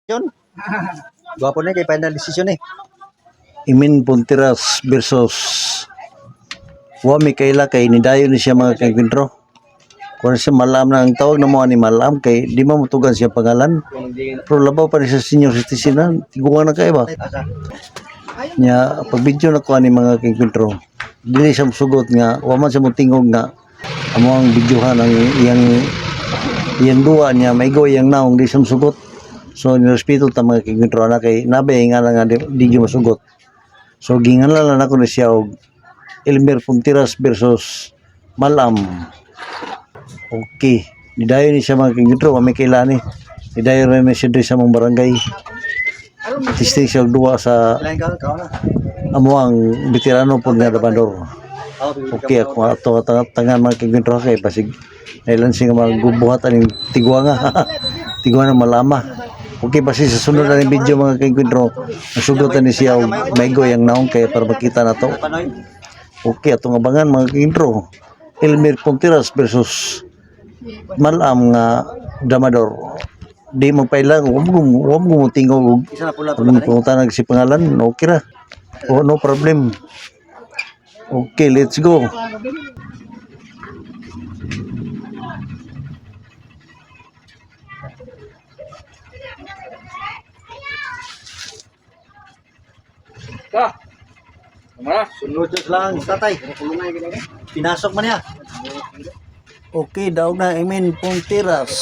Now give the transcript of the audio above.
Yun. Gwapo na kay final decision eh. Imin Puntiras versus Wami Kaila kay nidayon ni siya mga kagwintro. Kung siya malam na ang tawag na mo ni malam kay di mo mutugan siya pangalan. Pero labaw pa rin sa senior citizen na tiguan na kayo ba? Nya pag video na ko ani mga kagwintro. Dili siya sugot nga wa man siya motingog nga amo ang videohan ang iyang duwa niya maigo iyang naong di siya sugot. So nirespeto ta mga kagwintro na kay nabay nga nga di masugot. So ginganlan ako ni siya og Elmer Puntiras versus Malam. Okay. Nidayon ni siya mga kagwintro, may kailani. Nidayon rin siya doon sa mong barangay. Tisting siya duwa sa amuang veterano po nga Dabador. Okay, ako ato tangan mga kagwintro kay pasig nailan siya magbubuhat aning tigwa nga. Tigwa na malama. Okay, basi sa sunod na video mga kagwintro, nasugutan ni siya og maigo yang naong kaya para makita na to. Okay, atong abangan mga kagwintro. Elmer Puntiras versus Malam nga Damador. Di mo pailang, huwag mo tingog. Huwag mo pumunta si pangalan, okay ra. Oh, no problem. Okay, let's go. Ka. Sunod lang tatay. Pinasok man niya. Okay, daw na Emin Puntiras